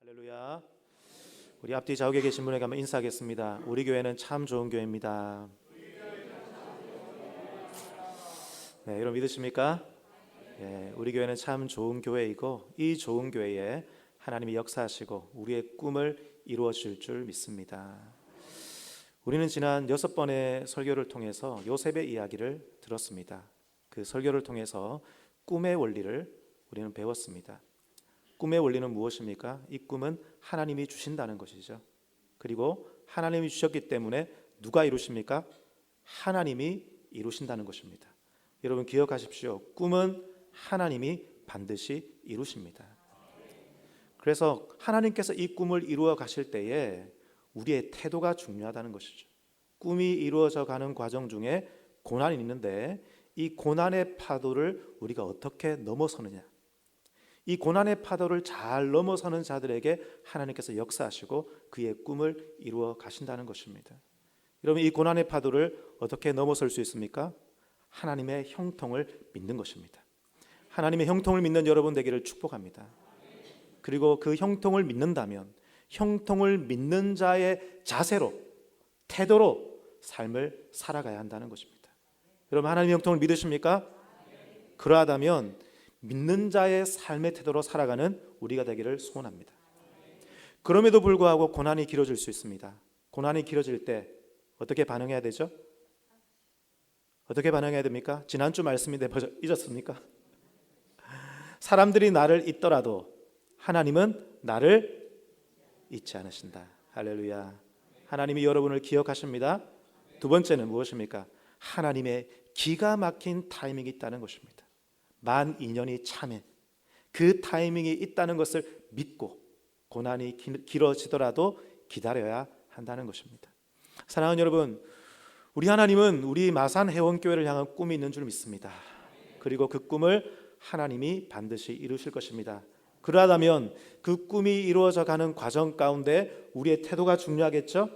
할렐루야. 우리 앞뒤 좌우에 계신 분에게 한번 인사하겠습니다. 우리 교회는 참 좋은 교회입니다. 네, 여러분 믿으십니까? 네, 우리 교회는 참 좋은 교회이고 이 좋은 교회에 하나님이 역사하시고 우리의 꿈을 이루어 주실 줄 믿습니다. 우리는 지난 6번의 설교를 통해서 요셉의 이야기를 들었습니다. 그 설교를 통해서 꿈의 원리를 우리는 배웠습니다. 꿈의 원리는 무엇입니까? 이 꿈은 하나님이 주신다는 것이죠. 그리고 하나님이 주셨기 때문에 누가 이루십니까? 하나님이 이루신다는 것입니다. 여러분 기억하십시오. 꿈은 하나님이 반드시 이루십니다. 그래서 하나님께서 이 꿈을 이루어 가실 때에 우리의 태도가 중요하다는 것이죠. 꿈이 이루어져 가는 과정 중에 고난이 있는데 이 고난의 파도를 우리가 어떻게 넘어서느냐, 이 고난의 파도를 잘 넘어서는 자들에게 하나님께서 역사하시고 그의 꿈을 이루어 가신다는 것입니다. 여러분 이 고난의 파도를 어떻게 넘어설 수 있습니까? 하나님의 형통을 믿는 것입니다. 하나님의 형통을 믿는 여러분 되기를 축복합니다. 그리고 그 형통을 믿는다면 형통을 믿는 자의 자세로, 태도로 삶을 살아가야 한다는 것입니다. 여러분 하나님의 형통을 믿으십니까? 그러하다면 믿는 자의 삶의 태도로 살아가는 우리가 되기를 소원합니다. 그럼에도 불구하고 고난이 길어질 수 있습니다. 고난이 길어질 때 어떻게 반응해야 되죠? 어떻게 반응해야 됩니까? 지난주 말씀인데 벌써 잊었습니까? 사람들이 나를 잊더라도 하나님은 나를 잊지 않으신다. 할렐루야. 하나님이 여러분을 기억하십니다. 두 번째는 무엇입니까? 하나님의 기가 막힌 타이밍이 있다는 것입니다. 만 2년이 참에 그 타이밍이 있다는 것을 믿고 고난이 길어지더라도 기다려야 한다는 것입니다. 사랑하는 여러분, 우리 하나님은 우리 마산 회원교회를 향한 꿈이 있는 줄 믿습니다. 그리고 그 꿈을 하나님이 반드시 이루실 것입니다. 그러하다면 그 꿈이 이루어져 가는 과정 가운데 우리의 태도가 중요하겠죠?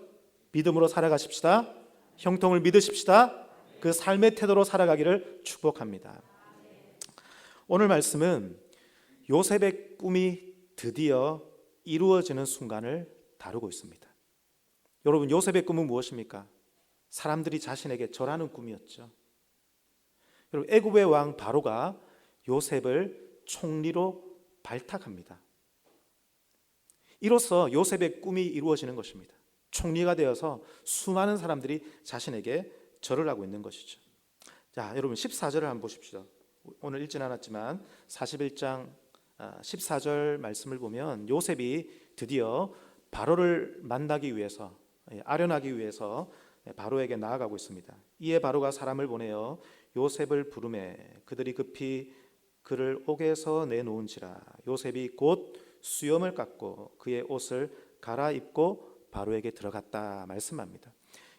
믿음으로 살아가십시다. 형통을 믿으십시다. 그 삶의 태도로 살아가기를 축복합니다. 오늘 말씀은 요셉의 꿈이 드디어 이루어지는 순간을 다루고 있습니다. 여러분 요셉의 꿈은 무엇입니까? 사람들이 자신에게 절하는 꿈이었죠. 여러분 애굽의 왕 바로가 요셉을 총리로 발탁합니다. 이로써 요셉의 꿈이 이루어지는 것입니다. 총리가 되어서 수많은 사람들이 자신에게 절을 하고 있는 것이죠. 자, 여러분 14절을 한번 보십시오. 오늘 읽진 않았지만 41장 14절 말씀을 보면 요셉이 드디어 바로를 만나기 위해서, 아련하기 위해서 바로에게 나아가고 있습니다. 이에 바로가 사람을 보내어 요셉을 부르매 그들이 급히 그를 옥에서 내놓은지라 요셉이 곧 수염을 깎고 그의 옷을 갈아입고 바로에게 들어갔다 말씀합니다.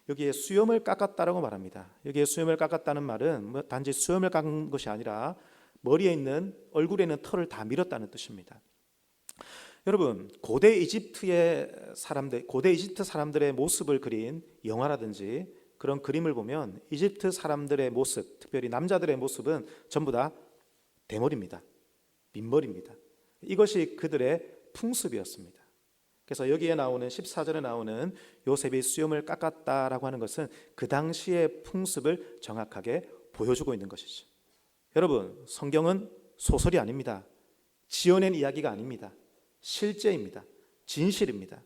여기에 수염을 깎았다라고 말합니다. 여기에 수염을 깎았다는 말은 단지 수염을 깎은 것이 아니라 머리에 있는, 얼굴에 있는 털을 다 밀었다는 뜻입니다. 여러분 고대 이집트 사람들의 모습을 그린 영화라든지 그런 그림을 보면 이집트 사람들의 모습, 특별히 남자들의 모습은 전부 다 대머리입니다. 민머리입니다. 이것이 그들의 풍습이었습니다. 그래서 여기에 나오는 14절에 나오는 요셉이 수염을 깎았다라고 하는 것은 그 당시의 풍습을 정확하게 보여주고 있는 것이죠. 여러분 성경은 소설이 아닙니다. 지어낸 이야기가 아닙니다. 실제입니다. 진실입니다.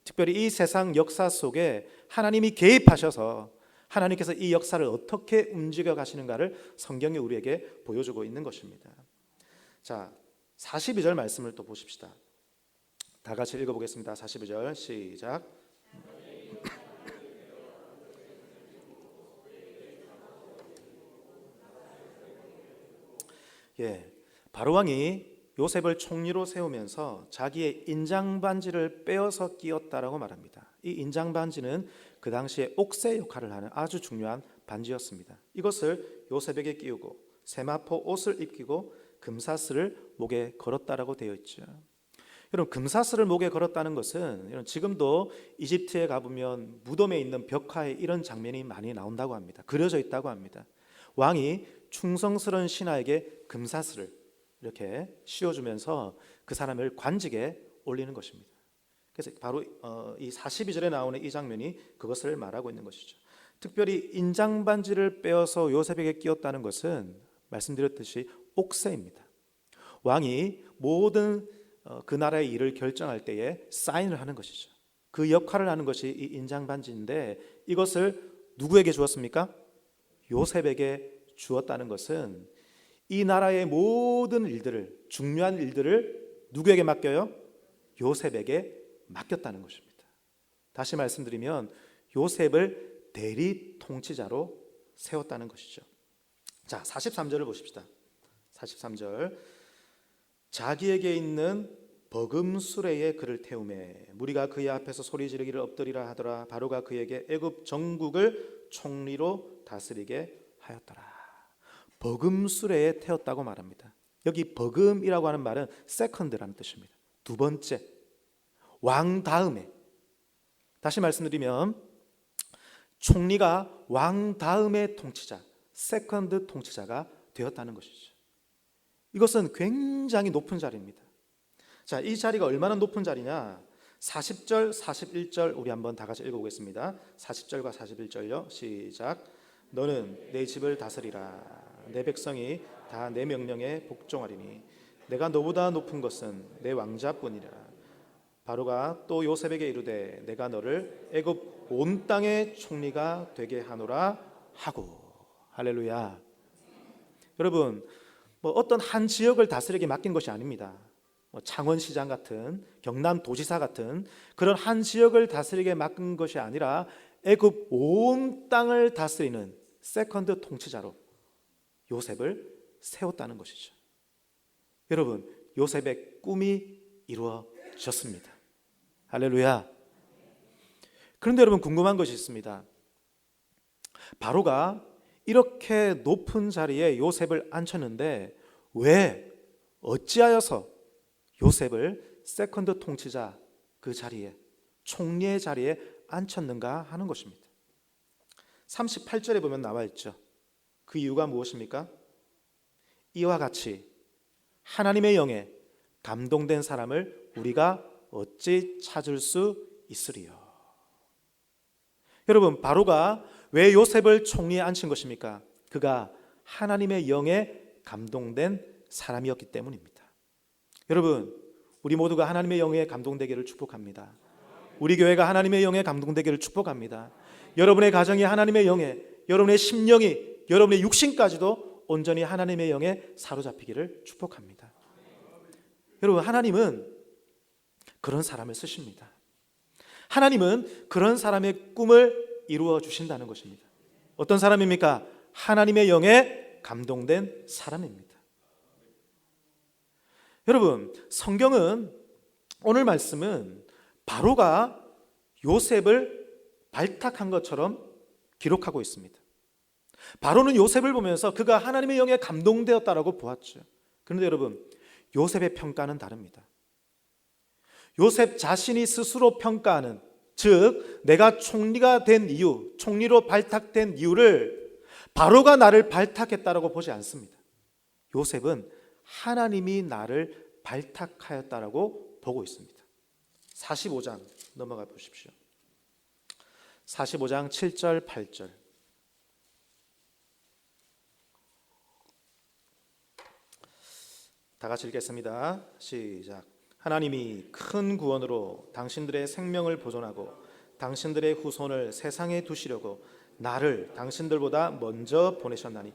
특별히 이 세상 역사 속에 하나님이 개입하셔서 하나님께서 이 역사를 어떻게 움직여 가시는가를 성경이 우리에게 보여주고 있는 것입니다. 자, 42절 말씀을 또 보십시다. 다 같이 읽어보겠습니다. 42절 시작. 바로 왕이 요셉을 총리로 세우면서 자기의 인장반지를 빼어서 끼웠다라고 말합니다. 이 인장반지는 그 당시에 옥새 역할을 하는 아주 중요한 반지였습니다. 이것을 요셉에게 끼우고 세마포 옷을 입히고 금사슬을 목에 걸었다라고 되어 있죠. 여러분 금사슬을 목에 걸었다는 것은 지금도 이집트에 가보면 무덤에 있는 벽화에 이런 장면이 많이 나온다고 합니다. 그려져 있다고 합니다. 왕이 충성스러운 신하에게 금사슬을 이렇게 씌워주면서 그 사람을 관직에 올리는 것입니다. 그래서 바로 이 42절에 나오는 이 장면이 그것을 말하고 있는 것이죠. 특별히 인장 반지를 빼어서 요셉에게 끼웠다는 것은 말씀드렸듯이 옥세입니다. 왕이 모든 그 나라의 일을 결정할 때에 사인을 하는 것이죠. 그 역할을 하는 것이 이 인장 반지인데 이것을 누구에게 주었습니까? 요셉에게 주었다는 것은 이 나라의 모든 일들을, 중요한 일들을 누구에게 맡겨요? 요셉에게 맡겼다는 것입니다. 다시 말씀드리면 요셉을 대리 통치자로 세웠다는 것이죠. 자, 43절을 보십시다. 43절. 자기에게 있는 버금수레에 그를 태우매 무리가 그의 앞에서 소리 지르기를 엎드리라 하더라. 바로가 그에게 애굽 전국을 총리로 다스리게 하였더라. 버금수레에 태웠다고 말합니다. 여기 버금이라고 하는 말은 세컨드라는 뜻입니다. 두 번째, 왕 다음에. 다시 말씀드리면 총리가 왕 다음의 통치자, 세컨드 통치자가 되었다는 것이죠. 이것은 굉장히 높은 자리입니다. 자, 이 자리가 얼마나 높은 자리냐? 40절, 41절 우리 한번 다 같이 읽어보겠습니다. 40절과 41절요. 시작. 너는 내 집을 다스리라. 내 백성이 다 내 명령에 복종하리니 내가 너보다 높은 것은 내 왕자뿐이라. 바로가 또 요셉에게 이르되 내가 너를 애굽 온 땅의 총리가 되게 하노라 하고. 할렐루야. 여러분, 어떤 한 지역을 다스리게 맡긴 것이 아닙니다. 창원시장 같은, 경남도지사 같은 그런 한 지역을 다스리게 맡긴 것이 아니라 애굽 온 땅을 다스리는 세컨드 통치자로 요셉을 세웠다는 것이죠. 여러분, 요셉의 꿈이 이루어졌습니다. 할렐루야. 그런데 여러분, 궁금한 것이 있습니다. 바로가 이렇게 높은 자리에 요셉을 앉혔는데 왜, 어찌하여서 요셉을 세컨드 통치자 그 자리에, 총리의 자리에 앉혔는가 하는 것입니다. 38절에 보면 나와 있죠. 그 이유가 무엇입니까? 이와 같이 하나님의 영에 감동된 사람을 우리가 어찌 찾을 수 있으리요. 여러분, 바로가 왜 요셉을 총리에 앉힌 것입니까? 그가 하나님의 영에 감동된 사람이었기 때문입니다. 여러분, 우리 모두가 하나님의 영에 감동되기를 축복합니다. 우리 교회가 하나님의 영에 감동되기를 축복합니다. 여러분의 가정이 하나님의 영에, 여러분의 심령이, 여러분의 육신까지도 온전히 하나님의 영에 사로잡히기를 축복합니다. 여러분, 하나님은 그런 사람을 쓰십니다. 하나님은 그런 사람의 꿈을 이루어 주신다는 것입니다. 어떤 사람입니까? 하나님의 영에 감동된 사람입니다. 여러분, 성경은, 오늘 말씀은 바로가 요셉을 발탁한 것처럼 기록하고 있습니다. 바로는 요셉을 보면서 그가 하나님의 영에 감동되었다라고 보았죠. 그런데 여러분, 요셉의 평가는 다릅니다. 요셉 자신이 스스로 평가하는, 즉 내가 총리가 된 이유, 총리로 발탁된 이유를 바로가 나를 발탁했다라고 보지 않습니다. 요셉은 하나님이 나를 발탁하였다라고 보고 있습니다. 45장 넘어가 보십시오. 45장 7절 8절. 다 같이 읽겠습니다. 시작. 하나님이 큰 구원으로 당신들의 생명을 보존하고 당신들의 후손을 세상에 두시려고 나를 당신들보다 먼저 보내셨나니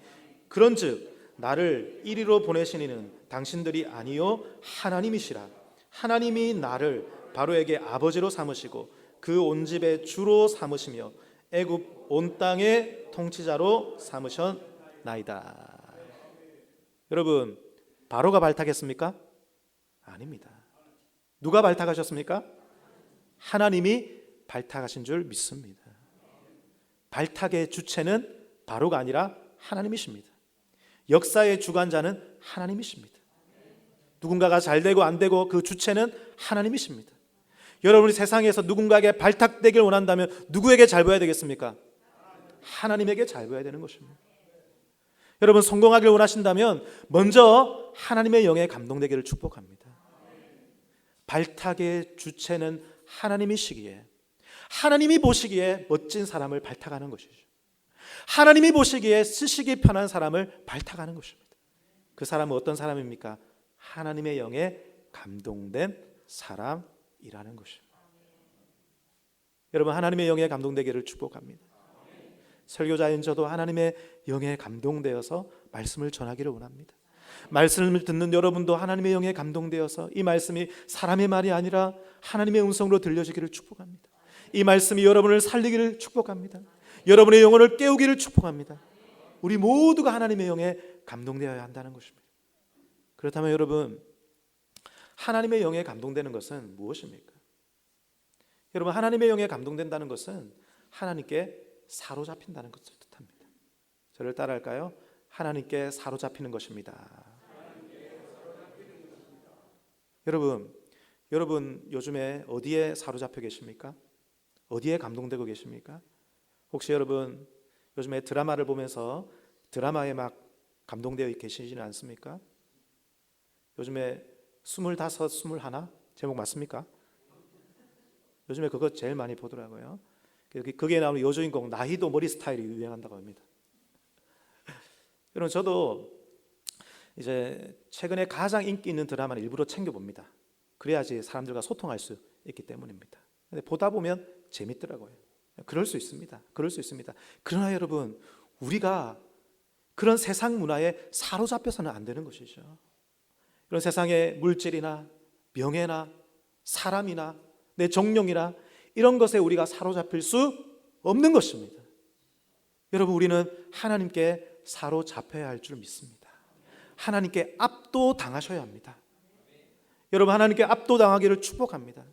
그런즉 나를 이리로 보내신 이는 당신들이 아니요 하나님이시라. 하나님이 나를 바로에게 아버지로 삼으시고 그 온 집의 주로 삼으시며 애굽 온 땅의 통치자로 삼으셨나이다. 여러분, 바로가 발탁했습니까? 아닙니다. 누가 발탁하셨습니까? 하나님이 발탁하신 줄 믿습니다. 발탁의 주체는 바로가 아니라 하나님이십니다. 역사의 주관자는 하나님이십니다. 누군가가 잘 되고 안 되고 그 주체는 하나님이십니다. 여러분이 세상에서 누군가에게 발탁되길 원한다면 누구에게 잘 보여야 되겠습니까? 하나님에게 잘 보여야 되는 것입니다. 여러분, 성공하길 원하신다면 먼저 하나님의 영에 감동되기를 축복합니다. 발탁의 주체는 하나님이시기에, 하나님이 보시기에 멋진 사람을 발탁하는 것이죠. 하나님이 보시기에 쓰시기 편한 사람을 발탁하는 것입니다. 그 사람은 어떤 사람입니까? 하나님의 영에 감동된 사람이라는 것입니다. 여러분, 하나님의 영에 감동되기를 축복합니다. 설교자인 저도 하나님의 영에 감동되어서 말씀을 전하기를 원합니다. 말씀을 듣는 여러분도 하나님의 영에 감동되어서 이 말씀이 사람의 말이 아니라 하나님의 음성으로 들려지기를 축복합니다. 이 말씀이 여러분을 살리기를 축복합니다. 여러분의 영혼을 깨우기를 축복합니다. 우리 모두가 하나님의 영에 감동되어야 한다는 것입니다. 그렇다면 여러분, 하나님의 영에 감동되는 것은 무엇입니까? 여러분, 하나님의 영에 감동된다는 것은 하나님께 사로잡힌다는 것을 뜻합니다. 저를 따라할까요? 하나님께 사로잡히는 것입니다. 여러분 요즘에 어디에 사로잡혀 계십니까? 어디에 감동되고 계십니까? 혹시 여러분 요즘에 드라마를 보면서 드라마에 막 감동되어 계시지는 않습니까? 요즘에 25, 21 제목 맞습니까? 요즘에 그거 제일 많이 보더라고요. 거기에 나오는 여주인공 나희도 머리 스타일이 유행한다고 합니다. 여러분, 저도 이제 최근에 가장 인기 있는 드라마를 일부러 챙겨봅니다. 그래야지 사람들과 소통할 수 있기 때문입니다. 근데 보다 보면 재밌더라고요. 그럴 수 있습니다. 그러나 여러분, 우리가 그런 세상 문화에 사로잡혀서는 안 되는 것이죠. 이런 세상의 물질이나 명예나 사람이나 내 정령이나 이런 것에 우리가 사로잡힐 수 없는 것입니다. 여러분, 우리는 하나님께 사로잡혀야 할 줄 믿습니다. 하나님께 압도당하셔야 합니다. 여러분, 하나님께 압도당하기를 축복합니다.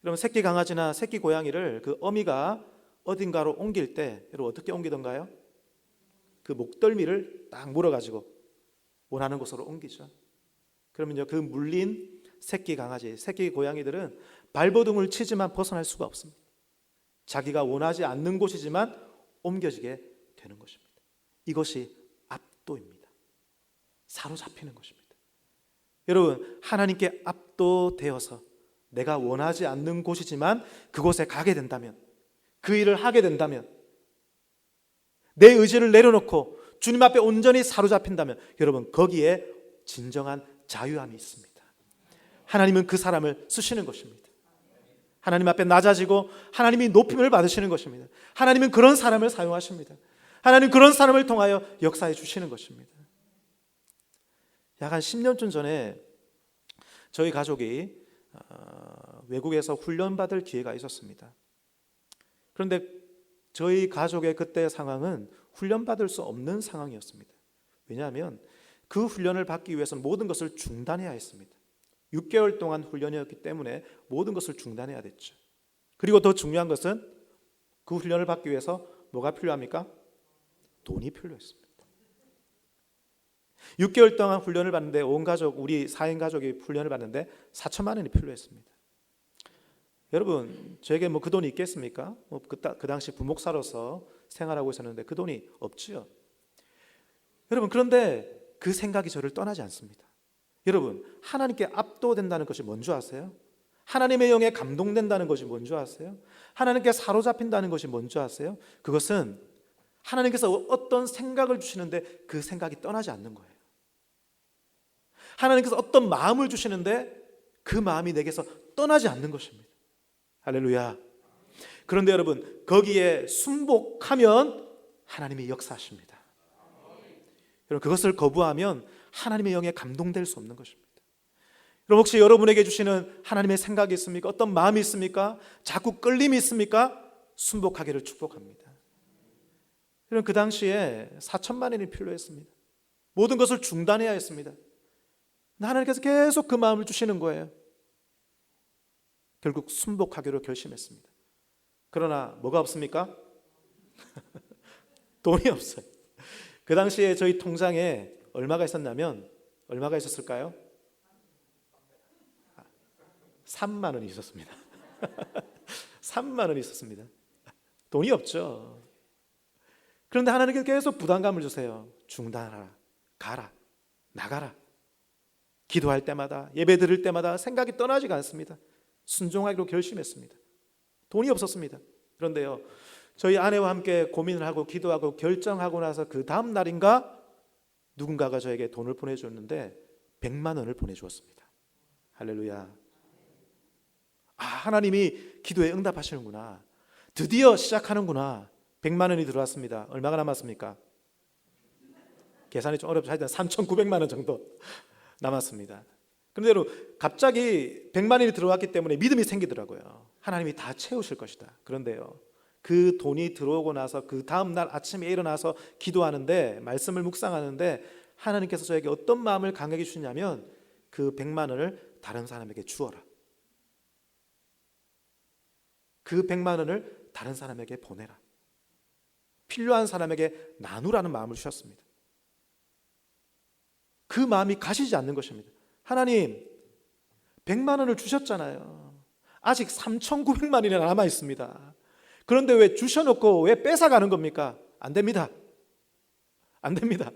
여러분, 새끼 강아지나 새끼 고양이를 그 어미가 어딘가로 옮길 때 여러분 어떻게 옮기던가요? 그 목덜미를 딱 물어가지고 원하는 곳으로 옮기죠. 그러면요, 그 물린 새끼 강아지, 새끼 고양이들은 발버둥을 치지만 벗어날 수가 없습니다. 자기가 원하지 않는 곳이지만 옮겨지게 되는 것입니다. 이것이 압도입니다. 사로잡히는 것입니다. 여러분, 하나님께 압도되어서 내가 원하지 않는 곳이지만 그곳에 가게 된다면, 그 일을 하게 된다면, 내 의지를 내려놓고 주님 앞에 온전히 사로잡힌다면 여러분, 거기에 진정한 자유함이 있습니다. 하나님은 그 사람을 쓰시는 것입니다. 하나님 앞에 낮아지고 하나님이 높임을 받으시는 것입니다. 하나님은 그런 사람을 사용하십니다. 하나님 그런 사람을 통하여 역사해 주시는 것입니다. 약 한 10년쯤 전에 저희 가족이 외국에서 훈련받을 기회가 있었습니다. 그런데 저희 가족의 그때 상황은 훈련받을 수 없는 상황이었습니다. 왜냐하면 그 훈련을 받기 위해서는 모든 것을 중단해야 했습니다. 6개월 동안 훈련이었기 때문에 모든 것을 중단해야 됐죠. 그리고 더 중요한 것은 그 훈련을 받기 위해서 뭐가 필요합니까? 돈이 필요했습니다. 6개월 동안 훈련을 받는데 온 가족, 우리 4인 가족이 훈련을 받는데 4천만 원이 필요했습니다. 여러분, 저에게 그 돈이 있겠습니까? 그 당시 부목사로서 생활하고 있었는데 그 돈이 없지요. 여러분, 그런데 그 생각이 저를 떠나지 않습니다. 여러분, 하나님께 압도된다는 것이 뭔지 아세요? 하나님의 영에 감동된다는 것이 뭔지 아세요? 하나님께 사로잡힌다는 것이 뭔지 아세요? 그것은 하나님께서 어떤 생각을 주시는데 그 생각이 떠나지 않는 거예요. 하나님께서 어떤 마음을 주시는데 그 마음이 내게서 떠나지 않는 것입니다. 할렐루야. 그런데 여러분, 거기에 순복하면 하나님이 역사하십니다. 여러분, 그것을 거부하면 하나님의 영에 감동될 수 없는 것입니다. 여러분, 혹시 여러분에게 주시는 하나님의 생각이 있습니까? 어떤 마음이 있습니까? 자꾸 끌림이 있습니까? 순복하기를 축복합니다. 여러분, 그 당시에 4천만 원이 필요했습니다. 모든 것을 중단해야 했습니다. 하나님께서 계속 그 마음을 주시는 거예요. 결국 순복하기로 결심했습니다. 그러나 뭐가 없습니까? 돈이 없어요. 그 당시에 저희 통장에 얼마가 있었냐면, 얼마가 있었을까요? 3만 원이 있었습니다. 3만 원이 있었습니다. 돈이 없죠. 그런데 하나님께서 계속 부담감을 주세요. 중단하라, 가라, 나가라. 기도할 때마다, 예배 드릴 때마다 생각이 떠나지가 않습니다. 순종하기로 결심했습니다. 돈이 없었습니다. 그런데요, 저희 아내와 함께 고민을 하고 기도하고 결정하고 나서 그 다음 날인가 누군가가 저에게 돈을 보내줬는데 100만 원을 보내주었습니다. 할렐루야. 하나님이 기도에 응답하시는구나, 드디어 시작하는구나. 100만 원이 들어왔습니다. 얼마가 남았습니까? 계산이 좀 어렵죠. 하여튼 3,900만 원 정도 남았습니다. 그런데로 갑자기 100만 원이 들어왔기 때문에 믿음이 생기더라고요. 하나님이 다 채우실 것이다. 그런데요, 그 돈이 들어오고 나서 그 다음 날 아침에 일어나서 기도하는데, 말씀을 묵상하는데 하나님께서 저에게 어떤 마음을 강하게 주시냐면, 그 100만 원을 다른 사람에게 주어라, 그 100만 원을 다른 사람에게 보내라, 필요한 사람에게 나누라는 마음을 주셨습니다. 그 마음이 가시지 않는 것입니다. 하나님, 100만 원을 주셨잖아요. 아직 3,900만 원이 남아 있습니다. 그런데 왜 주셔놓고 왜 뺏어가는 겁니까? 안 됩니다. 안 됩니다.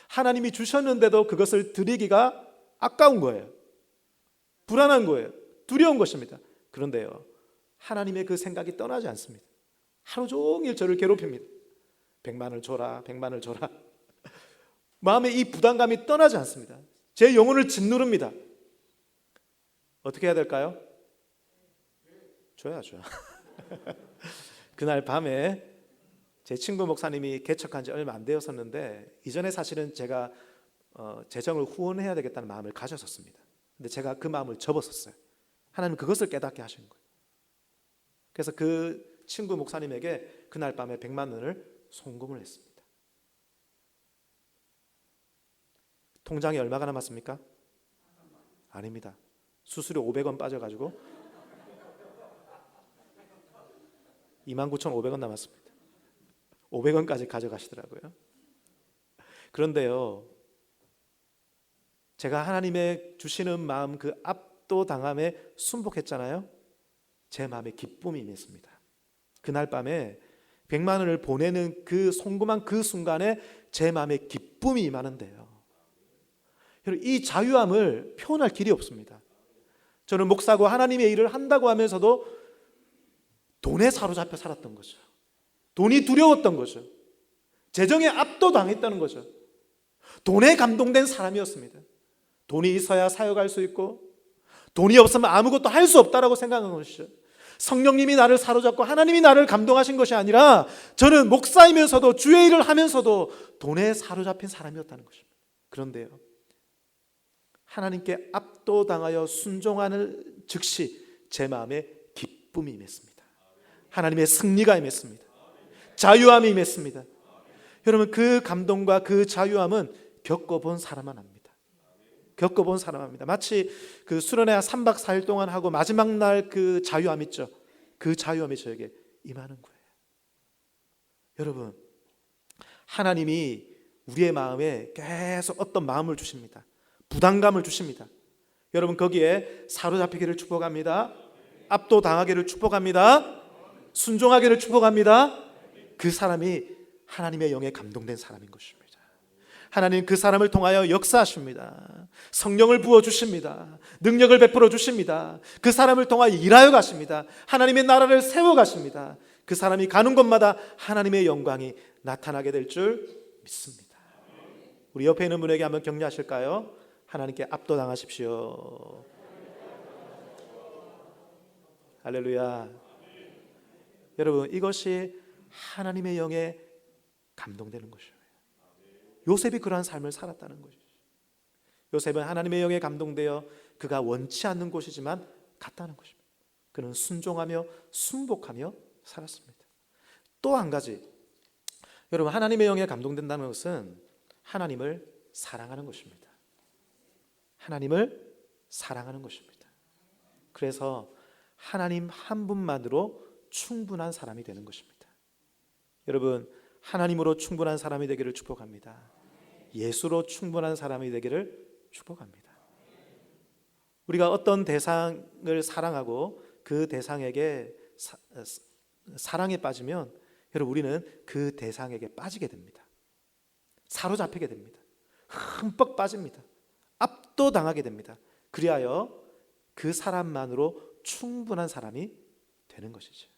하나님이 주셨는데도 그것을 드리기가 아까운 거예요. 불안한 거예요. 두려운 것입니다. 그런데요, 하나님의 그 생각이 떠나지 않습니다. 하루 종일 저를 괴롭힙니다. 100만 원을 줘라, 100만 원을 줘라. 마음의 이 부담감이 떠나지 않습니다. 제 영혼을 짓누릅니다. 어떻게 해야 될까요? 줘야죠. 그날 밤에 제 친구 목사님이 개척한 지 얼마 안 되었었는데, 이전에 사실은 제가 재정을 후원해야 되겠다는 마음을 가졌었습니다. 근데 제가 그 마음을 접었었어요. 하나님 그것을 깨닫게 하신 거예요. 그래서 그 친구 목사님에게 그날 밤에 100만 원을 송금을 했습니다. 통장에 얼마가 남았습니까? 아닙니다. 수수료 500원 빠져가지고 29,500원 남았습니다. 500원까지 가져가시더라고요. 그런데요, 제가 하나님의 주시는 마음, 그 압도당함에 순복했잖아요. 제 마음에 기쁨이 임했습니다. 그날 밤에 100만 원을 보내는 그 송금한 그 순간에 제 마음에 기쁨이 임하는데요, 여러분, 이 자유함을 표현할 길이 없습니다. 저는 목사고 하나님의 일을 한다고 하면서도 돈에 사로잡혀 살았던 거죠. 돈이 두려웠던 거죠. 재정에 압도당했다는 거죠. 돈에 감동된 사람이었습니다. 돈이 있어야 사역할 수 있고, 돈이 없으면 아무것도 할 수 없다라고 생각하는 것이죠. 성령님이 나를 사로잡고 하나님이 나를 감동하신 것이 아니라, 저는 목사이면서도 주의 일을 하면서도 돈에 사로잡힌 사람이었다는 것입니다. 그런데요, 하나님께 압도당하여 순종하는 즉시 제 마음에 기쁨이 임했습니다. 하나님의 승리가 임했습니다. 자유함이 임했습니다. 여러분, 그 감동과 그 자유함은 겪어본 사람만 합니다. 겪어본 사람만 합니다. 마치 그 수련회 3박 4일 동안 하고 마지막 날 그 자유함 있죠. 그 자유함이 저에게 임하는 거예요. 여러분, 하나님이 우리의 마음에 계속 어떤 마음을 주십니다. 부담감을 주십니다. 여러분, 거기에 사로잡히기를 축복합니다. 압도당하기를 축복합니다. 순종하기를 축복합니다. 그 사람이 하나님의 영에 감동된 사람인 것입니다. 하나님 그 사람을 통하여 역사하십니다. 성령을 부어주십니다. 능력을 베풀어 주십니다. 그 사람을 통하여 일하여 가십니다. 하나님의 나라를 세워 가십니다. 그 사람이 가는 곳마다 하나님의 영광이 나타나게 될 줄 믿습니다. 우리 옆에 있는 분에게 한번 격려하실까요? 하나님께 압도당하십시오. 할렐루야. 여러분, 이것이 하나님의 영에 감동되는 것이에요. 요셉이 그러한 삶을 살았다는 것이죠. 요셉은 하나님의 영에 감동되어 그가 원치 않는 곳이지만 갔다는 것입니다. 그는 순종하며 순복하며 살았습니다. 또 한 가지, 여러분, 하나님의 영에 감동된다는 것은 하나님을 사랑하는 것입니다. 하나님을 사랑하는 것입니다. 그래서 하나님 한 분만으로 충분한 사람이 되는 것입니다. 여러분, 하나님으로 충분한 사람이 되기를 축복합니다. 예수로 충분한 사람이 되기를 축복합니다. 우리가 어떤 대상을 사랑하고 그 대상에게 사랑에 빠지면, 여러분, 우리는 그 대상에게 빠지게 됩니다. 사로잡히게 됩니다. 흠뻑 빠집니다. 압도당하게 됩니다. 그리하여 그 사람만으로 충분한 사람이 되는 것이죠.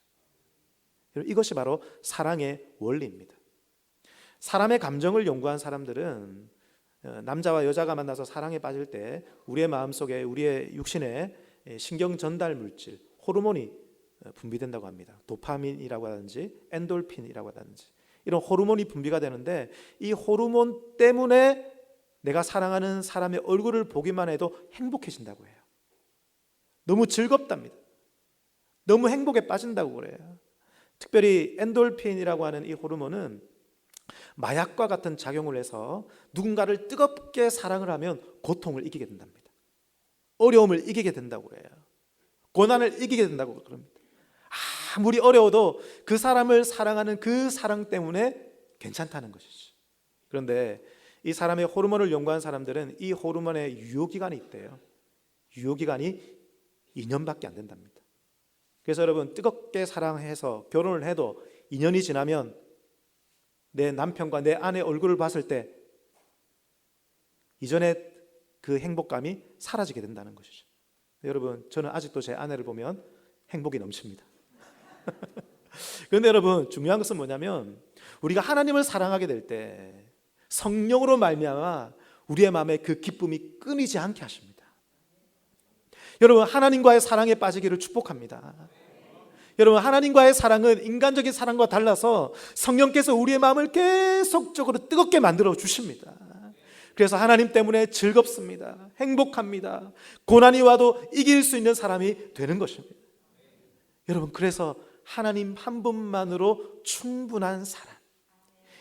이것이 바로 사랑의 원리입니다. 사람의 감정을 연구한 사람들은 남자와 여자가 만나서 사랑에 빠질 때 우리의 마음속에, 우리의 육신에 신경 전달 물질, 호르몬이 분비된다고 합니다. 도파민이라고 하든지 엔돌핀이라고 하든지 이런 호르몬이 분비가 되는데, 이 호르몬 때문에 내가 사랑하는 사람의 얼굴을 보기만 해도 행복해진다고 해요. 너무 즐겁답니다. 너무 행복에 빠진다고 그래요. 특별히 엔돌핀이라고 하는 이 호르몬은 마약과 같은 작용을 해서 누군가를 뜨겁게 사랑을 하면 고통을 이기게 된답니다. 어려움을 이기게 된다고 그래요. 고난을 이기게 된다고 그럽니다. 아무리 어려워도 그 사람을 사랑하는 그 사랑 때문에 괜찮다는 것이죠. 그런데 이 사람의 호르몬을 연구한 사람들은 이 호르몬의 유효기간이 있대요. 유효기간이 2년밖에 안 된답니다. 그래서 여러분, 뜨겁게 사랑해서 결혼을 해도 2년이 지나면 내 남편과 내 아내 얼굴을 봤을 때 이전에 그 행복감이 사라지게 된다는 것이죠. 여러분, 저는 아직도 제 아내를 보면 행복이 넘칩니다. 그런데 여러분, 중요한 것은 뭐냐면 우리가 하나님을 사랑하게 될 때 성령으로 말미암아 우리의 마음에 그 기쁨이 끊이지 않게 하십니다. 여러분, 하나님과의 사랑에 빠지기를 축복합니다. 여러분, 하나님과의 사랑은 인간적인 사랑과 달라서 성령께서 우리의 마음을 계속적으로 뜨겁게 만들어 주십니다. 그래서 하나님 때문에 즐겁습니다. 행복합니다. 고난이 와도 이길 수 있는 사람이 되는 것입니다. 여러분, 그래서 하나님 한 분만으로 충분한 사람,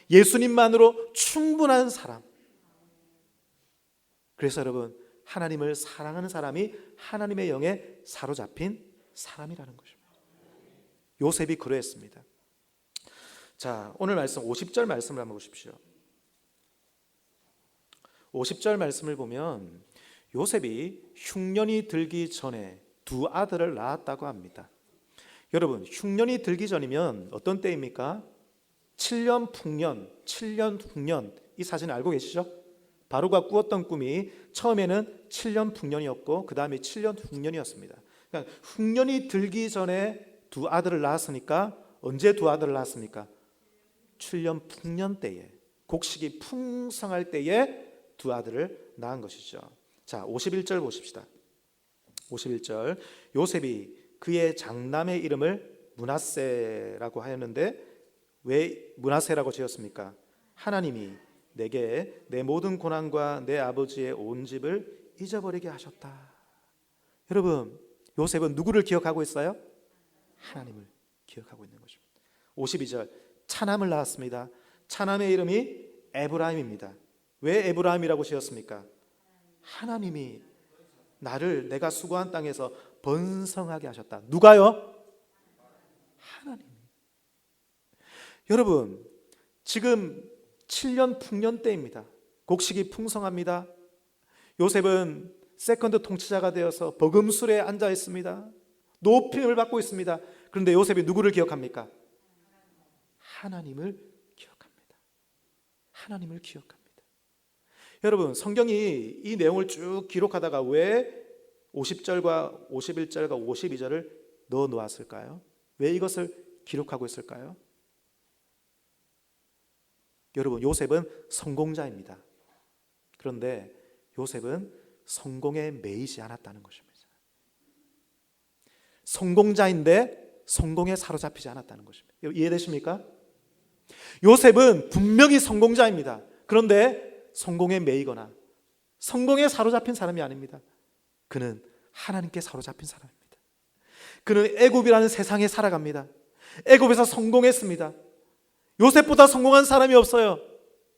예수님만으로 충분한 사람. 그래서 여러분, 하나님을 사랑하는 사람이 하나님의 영에 사로잡힌 사람이라는 것입니다. 요셉이 그러했습니다. 자, 오늘 말씀 50절 말씀을 한번 보십시오. 50절 말씀을 보면 요셉이 흉년이 들기 전에 두 아들을 낳았다고 합니다. 여러분, 흉년이 들기 전이면 어떤 때입니까? 7년 풍년, 7년 흉년. 이 사진 알고 계시죠? 바로가 꾸었던 꿈이 처음에는 7년 풍년이었고 그 다음에 7년 흉년이었습니다. 그러니까 흉년이 들기 전에 두 아들을 낳았으니까 언제 두 아들을 낳았습니까? 7년 풍년 때에, 곡식이 풍성할 때에 두 아들을 낳은 것이죠. 자, 51절 보십시다. 51절, 요셉이 그의 장남의 이름을 므낫세라고 하였는데 왜 므낫세라고 지었습니까? 하나님이 내게 내 모든 고난과 내 아버지의 온 집을 잊어버리게 하셨다. 여러분, 요셉은 누구를 기억하고 있어요? 하나님을 기억하고 있는 것입니다. 52절, 차남을 낳았습니다. 차남의 이름이 에브라임입니다. 왜 에브라임이라고 지었습니까? 하나님이 나를 내가 수고한 땅에서 번성하게 하셨다. 누가요? 하나님. 여러분, 지금 7년 풍년 때입니다. 곡식이 풍성합니다. 요셉은 세컨드 통치자가 되어서 버금술에 앉아 있습니다. 높임을 받고 있습니다. 그런데 요셉이 누구를 기억합니까? 하나님을 기억합니다. 하나님을 기억합니다. 여러분, 성경이 이 내용을 쭉 기록하다가 왜 50절과 51절과 52절을 넣어 놓았을까요? 왜 이것을 기록하고 있을까요? 여러분, 요셉은 성공자입니다. 그런데 요셉은 성공에 매이지 않았다는 것입니다. 성공자인데 성공에 사로잡히지 않았다는 것입니다. 이해되십니까? 요셉은 분명히 성공자입니다. 그런데 성공에 매이거나 성공에 사로잡힌 사람이 아닙니다. 그는 하나님께 사로잡힌 사람입니다. 그는 애굽이라는 세상에 살아갑니다. 애굽에서 성공했습니다. 요셉보다 성공한 사람이 없어요.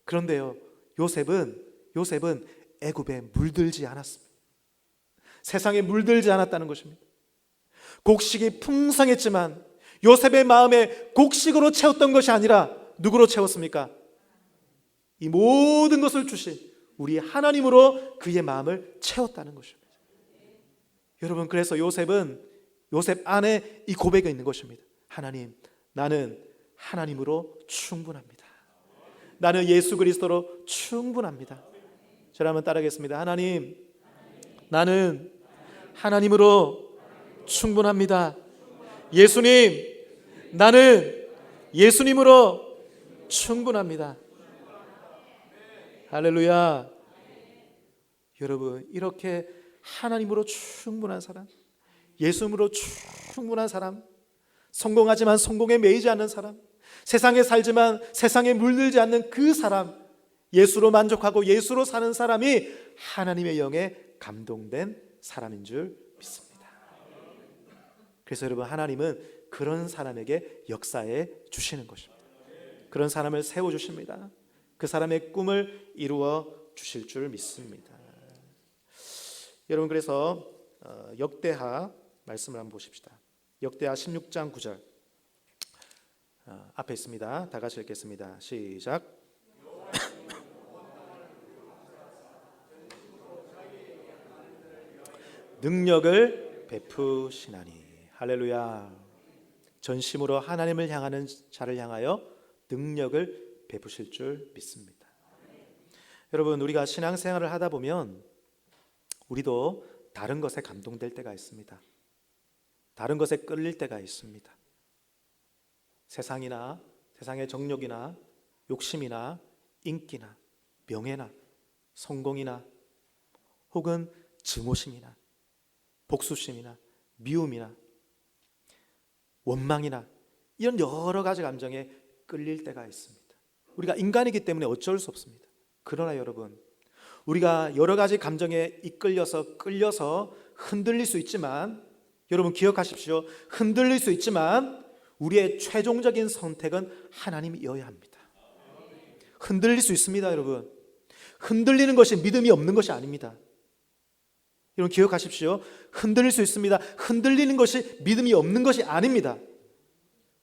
그런데요, 요셉은 애굽에 물들지 않았습니다. 세상에 물들지 않았다는 것입니다. 곡식이 풍성했지만 요셉의 마음에 곡식으로 채웠던 것이 아니라 누구로 채웠습니까? 이 모든 것을 주신 우리 하나님으로 그의 마음을 채웠다는 것입니다. 여러분, 그래서 요셉 안에 이 고백이 있는 것입니다. 하나님, 나는 하나님으로 충분합니다. 나는 예수 그리스도로 충분합니다. 저를 한번 따라하겠습니다. 하나님, 나는 하나님으로 충분합니다. 예수님, 나는 예수님으로 충분합니다. 할렐루야. 여러분, 이렇게 하나님으로 충분한 사람, 예수님으로 충분한 사람, 성공하지만 성공에 매이지 않는 사람, 세상에 살지만 세상에 물들지 않는 그 사람, 예수로 만족하고 예수로 사는 사람이 하나님의 영에 감동된 사람인 줄 믿습니다. 그래서 여러분, 하나님은 그런 사람에게 역사해 주시는 것입니다. 그런 사람을 세워주십니다. 그 사람의 꿈을 이루어 주실 줄 믿습니다. 여러분, 그래서 역대하 말씀을 한번 보십시다. 역대하 16장 9절 앞에 있습니다. 다 같이 읽겠습니다. 시작. 능력을 베푸시나니. 할렐루야. 전심으로 하나님을 향하는 자를 향하여 능력을 베푸실 줄 믿습니다. 여러분, 우리가 신앙생활을 하다 보면 우리도 다른 것에 감동될 때가 있습니다. 다른 것에 끌릴 때가 있습니다. 세상이나 세상의 정욕이나 욕심이나 인기나 명예나 성공이나 혹은 증오심이나 복수심이나 미움이나 원망이나 이런 여러 가지 감정에 끌릴 때가 있습니다. 우리가 인간이기 때문에 어쩔 수 없습니다. 그러나 여러분, 우리가 여러 가지 감정에 끌려서 흔들릴 수 있지만, 여러분 기억하십시오. 흔들릴 수 있지만 우리의 최종적인 선택은 하나님이어야 합니다. 흔들릴 수 있습니다. 여러분, 흔들리는 것이 믿음이 없는 것이 아닙니다. 여러분 기억하십시오. 흔들릴 수 있습니다. 흔들리는 것이 믿음이 없는 것이 아닙니다.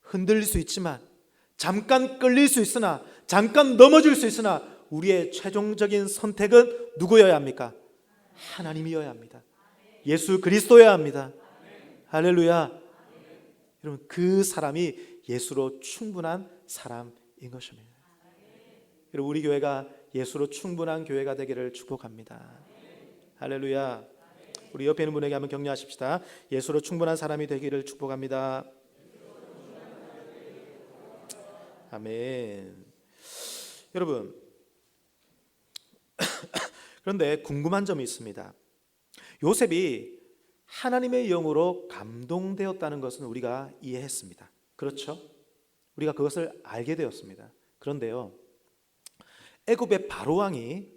흔들릴 수 있지만, 잠깐 끌릴 수 있으나, 잠깐 넘어질 수 있으나 우리의 최종적인 선택은 누구여야 합니까? 하나님이어야 합니다. 예수 그리스도여야 합니다. 할렐루야. 여러분, 그 사람이 예수로 충분한 사람인 것입니다. 여러분, 우리 교회가 예수로 충분한 교회가 되기를 축복합니다. 할렐루야. 우리 옆에 있는 분에게 한번 격려하십시다. 예수로 충분한 사람이 되기를 축복합니다. 아멘. 여러분, 그런데 궁금한 점이 있습니다. 요셉이 하나님의 영으로 감동되었다는 것은 우리가 이해했습니다. 그렇죠? 우리가 그것을 알게 되었습니다. 그런데요, 애굽의 바로왕이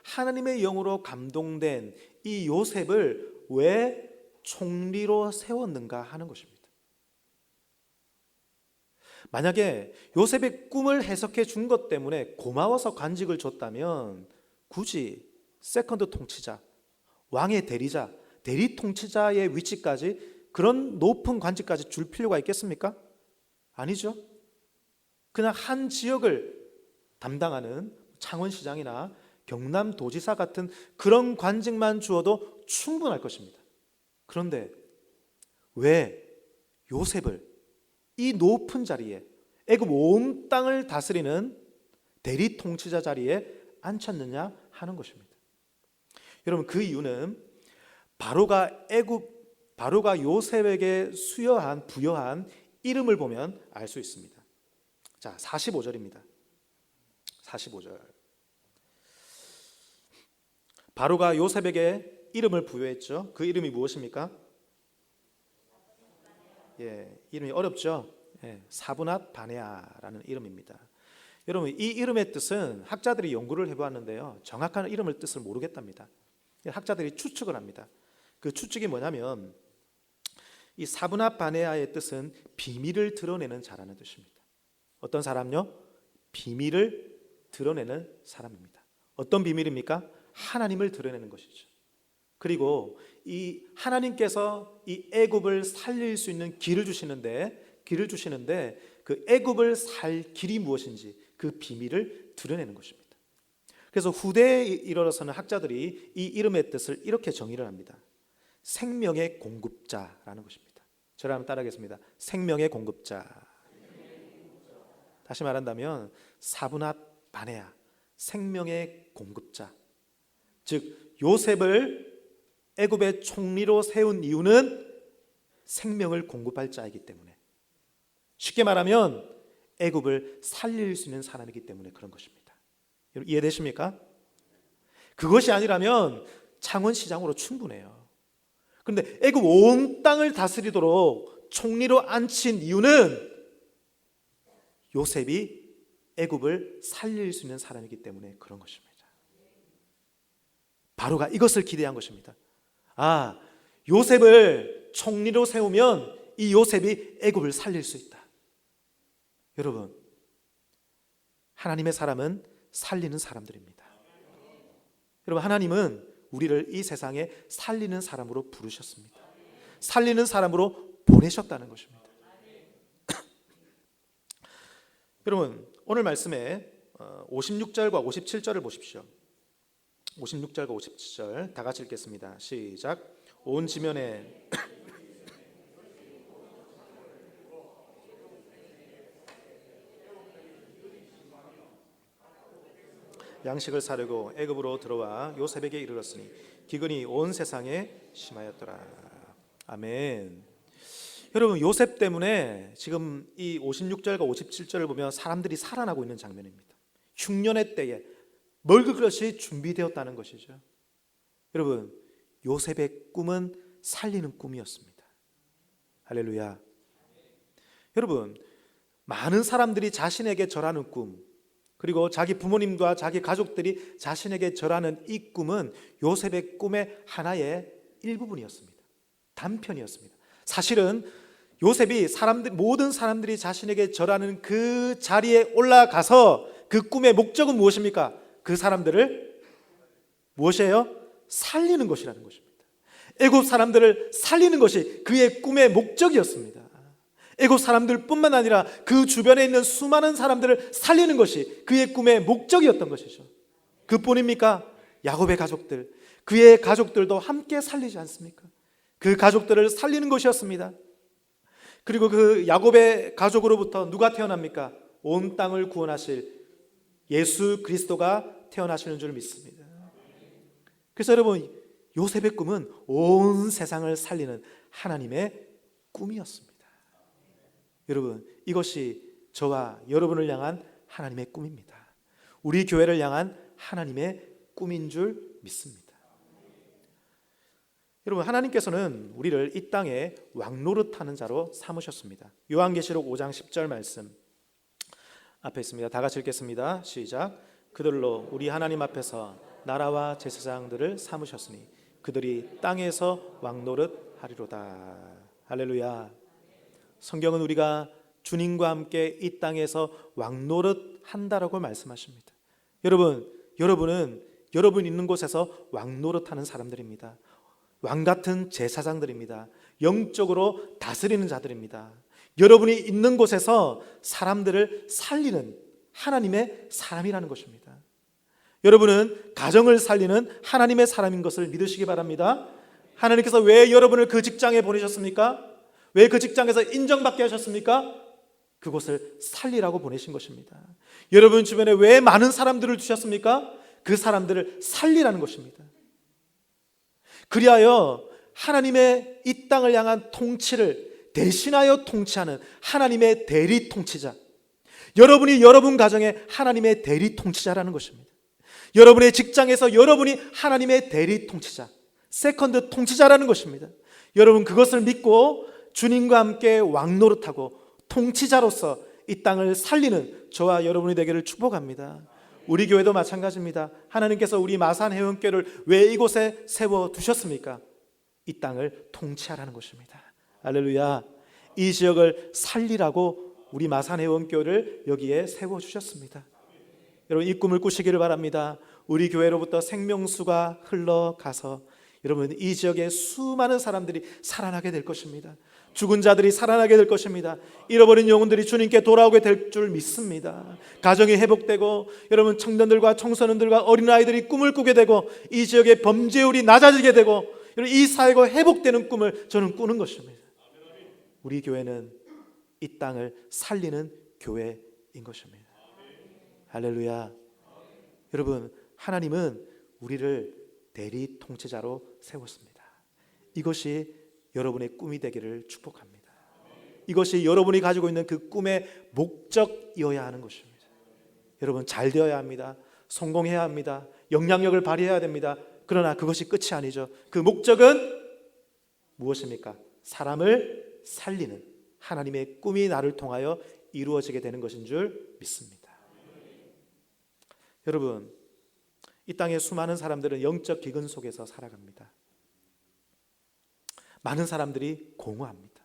하나님의 영으로 감동된 이 요셉을 왜 총리로 세웠는가 하는 것입니다. 만약에 요셉의 꿈을 해석해 준 것 때문에 고마워서 관직을 줬다면 굳이 세컨드 통치자, 왕의 대리자, 대리 통치자의 위치까지, 그런 높은 관직까지 줄 필요가 있겠습니까? 아니죠. 그냥 한 지역을 담당하는 창원시장이나 경남도지사 같은 그런 관직만 주어도 충분할 것입니다. 그런데 왜 요셉을 이 높은 자리에, 애굽 온 땅을 다스리는 대리 통치자 자리에 앉혔느냐 하는 것입니다. 여러분, 그 이유는 바로가 요셉에게 부여한 이름을 보면 알 수 있습니다. 자, 45절입니다. 45절. 바로가 요셉에게 이름을 부여했죠. 그 이름이 무엇입니까? 이름이 어렵죠. 사브낫 바네아라는 이름입니다. 여러분, 이 이름의 뜻은 학자들이 연구를 해보았는데요, 정확한 이름의 뜻을 모르겠답니다. 학자들이 추측을 합니다. 그 추측이 뭐냐면, 이 사브낫 바네아의 뜻은 비밀을 드러내는 자라는 뜻입니다. 어떤 사람요? 비밀을 드러내는 사람입니다. 어떤 비밀입니까? 하나님을 드러내는 것이죠. 그리고 이 하나님께서 이 애굽을 살릴 수 있는 길을 주시는데 그 애굽을 살 길이 무엇인지 그 비밀을 드러내는 것입니다. 그래서 후대에 이르러서는 학자들이 이 이름의 뜻을 이렇게 정의를 합니다. 생명의 공급자라는 것입니다. 저를 한번 따라하겠습니다. 생명의 공급자. 다시 말한다면 사브낫 바네아, 생명의 공급자, 즉 요셉을 애굽의 총리로 세운 이유는 생명을 공급할 자이기 때문에, 쉽게 말하면 애굽을 살릴 수 있는 사람이기 때문에 그런 것입니다. 여러분 이해되십니까? 그것이 아니라면 창원시장으로 충분해요. 그런데 애굽 온 땅을 다스리도록 총리로 앉힌 이유는 요셉이 애굽을 살릴 수 있는 사람이기 때문에 그런 것입니다. 바로가 이것을 기대한 것입니다. 아, 요셉을 총리로 세우면 이 요셉이 애굽을 살릴 수 있다. 여러분, 하나님의 사람은 살리는 사람들입니다. 여러분, 하나님은 우리를 이 세상에 살리는 사람으로 부르셨습니다. 살리는 사람으로 보내셨다는 것입니다. 여러분, 오늘 말씀에 56절과 57절을 보십시오. 56절과 57절 다 같이 읽겠습니다. 시작. 온 지면에 양식을 사려고 애굽으로 들어와 요셉에게 이르렀으니 기근이 온 세상에 심하였더라. 아멘. 여러분, 요셉 때문에 지금 이 56절과 57절을 보면 사람들이 살아나고 있는 장면입니다. 흉년의 때에 먹을 것이 준비되었다는 것이죠. 여러분, 요셉의 꿈은 살리는 꿈이었습니다. 할렐루야. 여러분, 많은 사람들이 자신에게 절하는 꿈, 그리고 자기 부모님과 자기 가족들이 자신에게 절하는 이 꿈은 요셉의 꿈의 하나의 일부분이었습니다. 단편이었습니다. 사실은 요셉이 모든 사람들이 자신에게 절하는 그 자리에 올라가서 그 꿈의 목적은 무엇입니까? 그 사람들을 무엇이에요? 살리는 것이라는 것입니다. 애굽 사람들을 살리는 것이 그의 꿈의 목적이었습니다. 애굽 사람들뿐만 아니라 그 주변에 있는 수많은 사람들을 살리는 것이 그의 꿈의 목적이었던 것이죠. 그뿐입니까? 야곱의 가족들, 그의 가족들도 함께 살리지 않습니까? 그 가족들을 살리는 것이었습니다. 그리고 그 야곱의 가족으로부터 누가 태어납니까? 온 땅을 구원하실 예수 그리스도가 태어나시는 줄 믿습니다. 그래서 여러분, 요셉의 꿈은 온 세상을 살리는 하나님의 꿈이었습니다. 여러분, 이것이 저와 여러분을 향한 하나님의 꿈입니다. 우리 교회를 향한 하나님의 꿈인 줄 믿습니다. 여러분, 하나님께서는 우리를 이 땅에 왕노릇하는 자로 삼으셨습니다. 요한계시록 5장 10절 말씀 앞에 있습니다. 다 같이 읽겠습니다. 시작. 그들로 우리 하나님 앞에서 나라와 제사장들을 삼으셨으니 그들이 땅에서 왕노릇 하리로다. 할렐루야. 성경은 우리가 주님과 함께 이 땅에서 왕노릇 한다라고 말씀하십니다. 여러분은 여러분 있는 곳에서 왕노릇하는 사람들입니다. 왕 같은 제사장들입니다. 영적으로 다스리는 자들입니다. 여러분이 있는 곳에서 사람들을 살리는 하나님의 사람이라는 것입니다. 여러분은 가정을 살리는 하나님의 사람인 것을 믿으시기 바랍니다. 하나님께서 왜 여러분을 그 직장에 보내셨습니까? 왜 그 직장에서 인정받게 하셨습니까? 그곳을 살리라고 보내신 것입니다. 여러분 주변에 왜 많은 사람들을 두셨습니까? 그 사람들을 살리라는 것입니다. 그리하여 하나님의 이 땅을 향한 통치를 대신하여 통치하는 하나님의 대리 통치자, 여러분이 여러분 가정의 하나님의 대리 통치자라는 것입니다. 여러분의 직장에서 여러분이 하나님의 대리 통치자, 세컨드 통치자라는 것입니다. 여러분 그것을 믿고 주님과 함께 왕노릇하고 통치자로서 이 땅을 살리는 저와 여러분이 되기를 축복합니다. 우리 교회도 마찬가지입니다. 하나님께서 우리 마산 회원교회를 왜 이곳에 세워두셨습니까? 이 땅을 통치하라는 것입니다. 할렐루야. 이 지역을 살리라고 우리 마산 회원교회를 여기에 세워주셨습니다. 여러분 이 꿈을 꾸시기를 바랍니다. 우리 교회로부터 생명수가 흘러가서 여러분 이 지역에 수많은 사람들이 살아나게 될 것입니다. 죽은 자들이 살아나게 될 것입니다. 잃어버린 영혼들이 주님께 돌아오게 될 줄 믿습니다. 가정이 회복되고 여러분 청년들과 청소년들과 어린아이들이 꿈을 꾸게 되고 이 지역의 범죄율이 낮아지게 되고 이 사회가 회복되는 꿈을 저는 꾸는 것입니다. 우리 교회는 이 땅을 살리는 교회인 것입니다. 할렐루야. 여러분, 하나님은 우리를 대리 통치자로 세웠습니다. 이것이 여러분의 꿈이 되기를 축복합니다. 이것이 여러분이 가지고 있는 그 꿈의 목적이어야 하는 것입니다. 여러분, 잘 되어야 합니다. 성공해야 합니다. 영향력을 발휘해야 됩니다. 그러나 그것이 끝이 아니죠. 그 목적은 무엇입니까? 사람을 살리는 하나님의 꿈이 나를 통하여 이루어지게 되는 것인 줄 믿습니다. 여러분, 이 땅의 수많은 사람들은 영적 기근 속에서 살아갑니다. 많은 사람들이 공허합니다.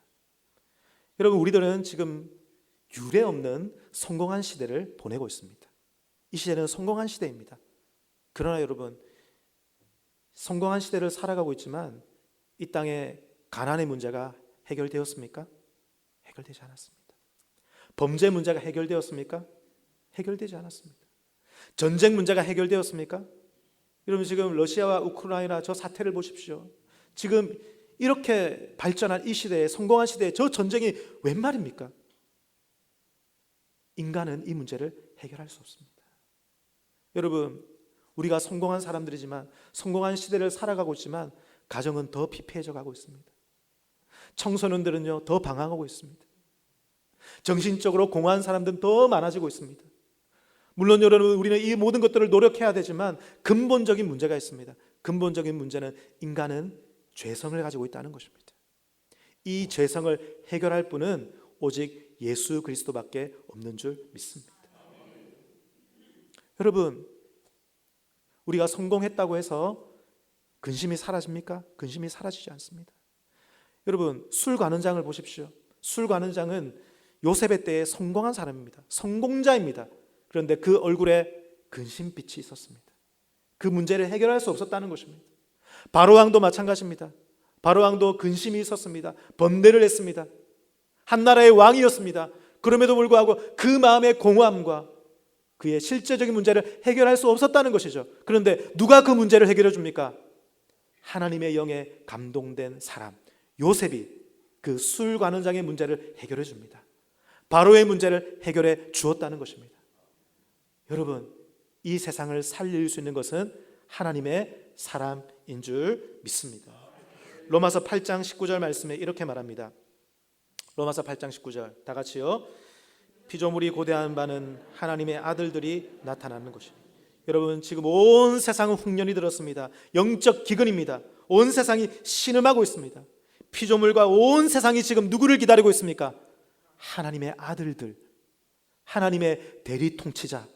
여러분, 우리들은 지금 유례 없는 성공한 시대를 보내고 있습니다. 이 시대는 성공한 시대입니다. 그러나 여러분, 성공한 시대를 살아가고 있지만 이 땅에 가난의 문제가 해결되었습니까? 해결되지 않았습니다. 범죄 문제가 해결되었습니까? 해결되지 않았습니다. 전쟁 문제가 해결되었습니까? 여러분, 지금 러시아와 우크라이나 저 사태를 보십시오. 지금 이렇게 발전한 이 시대에, 성공한 시대에 저 전쟁이 웬 말입니까? 인간은 이 문제를 해결할 수 없습니다. 여러분, 우리가 성공한 사람들이지만, 성공한 시대를 살아가고 있지만 가정은 더 피폐해져 가고 있습니다. 청소년들은요, 더 방황하고 있습니다. 정신적으로 공허한 사람들은 더 많아지고 있습니다. 물론 여러분, 우리는 이 모든 것들을 노력해야 되지만 근본적인 문제가 있습니다. 근본적인 문제는 인간은 죄성을 가지고 있다는 것입니다. 이 죄성을 해결할 분은 오직 예수 그리스도밖에 없는 줄 믿습니다. 여러분, 우리가 성공했다고 해서 근심이 사라집니까? 근심이 사라지지 않습니다. 여러분, 술 관원장을 보십시오. 술 관원장은 요셉의 때에 성공한 사람입니다. 성공자입니다. 그런데 그 얼굴에 근심빛이 있었습니다. 그 문제를 해결할 수 없었다는 것입니다. 바로왕도 마찬가지입니다. 바로왕도 근심이 있었습니다. 번뇌를 했습니다. 한 나라의 왕이었습니다. 그럼에도 불구하고 그 마음의 공허함과 그의 실제적인 문제를 해결할 수 없었다는 것이죠. 그런데 누가 그 문제를 해결해 줍니까? 하나님의 영에 감동된 사람 요셉이 그 술 관원장의 문제를 해결해 줍니다. 바로의 문제를 해결해 주었다는 것입니다. 여러분, 이 세상을 살릴 수 있는 것은 하나님의 사람인 줄 믿습니다. 로마서 8장 19절 말씀에 이렇게 말합니다. 로마서 8장 19절 다 같이요. 피조물이 고대한 바는 하나님의 아들들이 나타나는 것입니다. 여러분, 지금 온 세상은 흉년이 들었습니다. 영적 기근입니다. 온 세상이 신음하고 있습니다. 피조물과 온 세상이 지금 누구를 기다리고 있습니까? 하나님의 아들들, 하나님의 대리 통치자,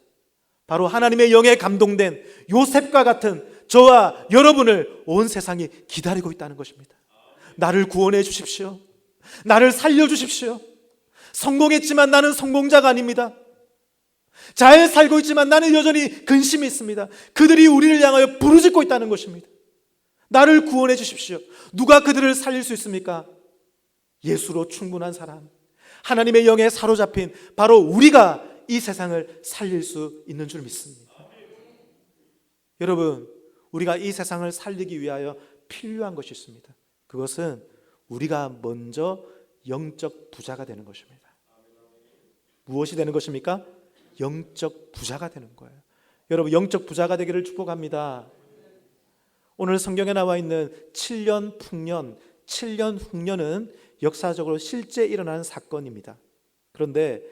바로 하나님의 영에 감동된 요셉과 같은 저와 여러분을 온 세상이 기다리고 있다는 것입니다. 나를 구원해 주십시오. 나를 살려주십시오. 성공했지만 나는 성공자가 아닙니다. 잘 살고 있지만 나는 여전히 근심이 있습니다. 그들이 우리를 향하여 부르짖고 있다는 것입니다. 나를 구원해 주십시오. 누가 그들을 살릴 수 있습니까? 예수로 충분한 사람, 하나님의 영에 사로잡힌 바로 우리가 이 세상을 살릴 수 있는 줄 믿습니다. 여러분, 우리가 이 세상을 살리기 위하여 필요한 것이 있습니다. 그것은 우리가 먼저 영적 부자가 되는 것입니다. 무엇이 되는 것입니까? 영적 부자가 되는 거예요. 여러분, 영적 부자가 되기를 축복합니다. 오늘 성경에 나와 있는 7년 풍년, 7년 흉년은 역사적으로 실제 일어난 사건입니다. 그런데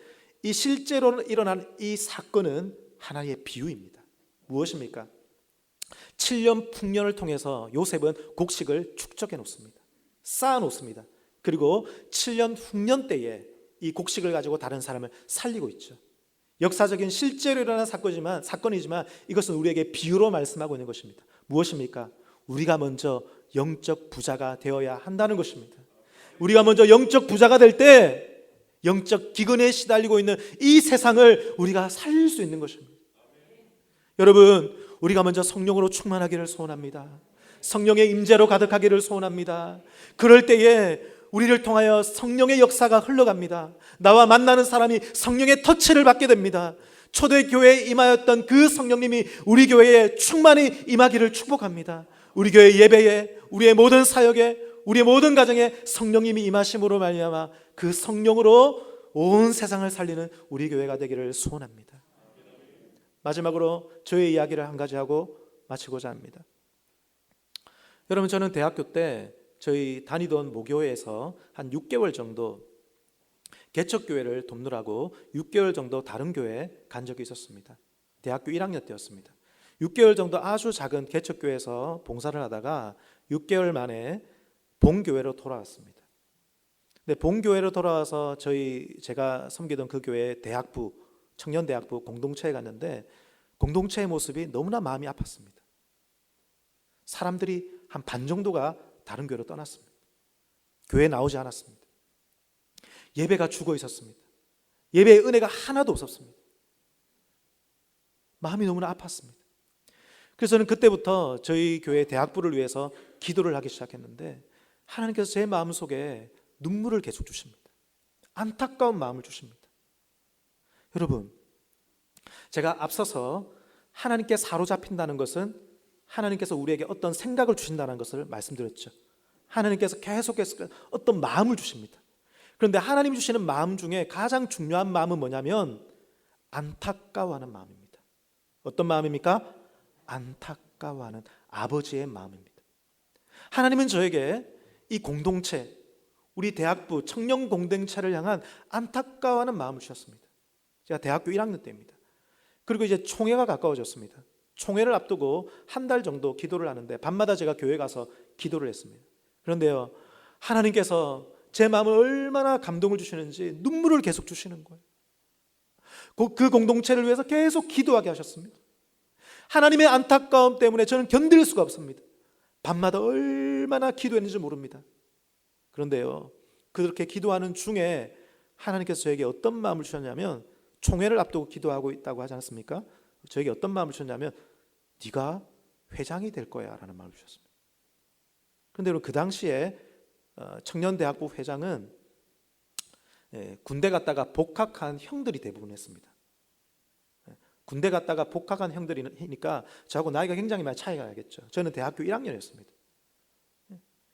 이 실제로 일어난 이 사건은 하나의 비유입니다. 무엇입니까? 7년 풍년을 통해서 요셉은 곡식을 축적해 놓습니다. 쌓아 놓습니다. 그리고 7년 흉년 때에 이 곡식을 가지고 다른 사람을 살리고 있죠. 역사적인 실제로 일어난 사건이지만 이것은 우리에게 비유로 말씀하고 있는 것입니다. 무엇입니까? 우리가 먼저 영적 부자가 되어야 한다는 것입니다. 우리가 먼저 영적 부자가 될 때 영적 기근에 시달리고 있는 이 세상을 우리가 살릴 수 있는 것입니다. 여러분, 우리가 먼저 성령으로 충만하기를 소원합니다. 성령의 임재로 가득하기를 소원합니다. 그럴 때에 우리를 통하여 성령의 역사가 흘러갑니다. 나와 만나는 사람이 성령의 터치를 받게 됩니다. 초대교회에 임하였던 그 성령님이 우리 교회에 충만히 임하기를 축복합니다. 우리 교회 예배에, 우리의 모든 사역에, 우리의 모든 가정에 성령님이 임하심으로 말미암아 그 성령으로 온 세상을 살리는 우리 교회가 되기를 소원합니다. 마지막으로 저의 이야기를 한 가지 하고 마치고자 합니다. 여러분, 저는 대학교 때 저희 다니던 모교회에서 한 6개월 정도 개척교회를 돕느라고 6개월 정도 다른 교회에 간 적이 있었습니다. 대학교 1학년 때였습니다. 6개월 정도 아주 작은 개척교회에서 봉사를 하다가 6개월 만에 본교회로 돌아왔습니다. 근데 본교회로 돌아와서 제가 섬기던 그 교회 대학부, 청년대학부 공동체에 갔는데 공동체의 모습이 너무나 마음이 아팠습니다. 사람들이 한 반 정도가 다른 교회로 떠났습니다. 교회에 나오지 않았습니다. 예배가 죽어 있었습니다. 예배의 은혜가 하나도 없었습니다. 마음이 너무나 아팠습니다. 그래서 저는 그때부터 저희 교회 대학부를 위해서 기도를 하기 시작했는데 하나님께서 제 마음속에 눈물을 계속 주십니다. 안타까운 마음을 주십니다. 여러분, 제가 앞서서 하나님께 사로잡힌다는 것은 하나님께서 우리에게 어떤 생각을 주신다는 것을 말씀드렸죠. 하나님께서 계속해서 어떤 마음을 주십니다. 그런데 하나님 주시는 마음 중에 가장 중요한 마음은 뭐냐면 안타까워하는 마음입니다. 어떤 마음입니까? 안타까워하는 아버지의 마음입니다. 하나님은 저에게 이 공동체, 우리 대학부 청년 공동체를 향한 안타까워하는 마음을 주셨습니다. 제가 대학교 1학년 때입니다. 그리고 이제 총회가 가까워졌습니다. 총회를 앞두고 한 달 정도 기도를 하는데 밤마다 제가 교회 가서 기도를 했습니다. 그런데요, 하나님께서 제 마음을 얼마나 감동을 주시는지 눈물을 계속 주시는 거예요. 그 공동체를 위해서 계속 기도하게 하셨습니다. 하나님의 안타까움 때문에 저는 견딜 수가 없습니다. 밤마다 얼마나 기도했는지 모릅니다. 그런데요, 그렇게 기도하는 중에 하나님께서 저에게 어떤 마음을 주셨냐면, 총회를 앞두고 기도하고 있다고 하지 않습니까? 저에게 어떤 마음을 주셨냐면 네가 회장이 될 거야 라는 마음을 주셨습니다. 그런데 여러분, 그 당시에 청년대학부 회장은 군대 갔다가 복학한 형들이 대부분 했습니다. 군대 갔다가 복학한 형들이니까 저하고 나이가 굉장히 많이 차이가 나겠죠. 저는 대학교 1학년이었습니다.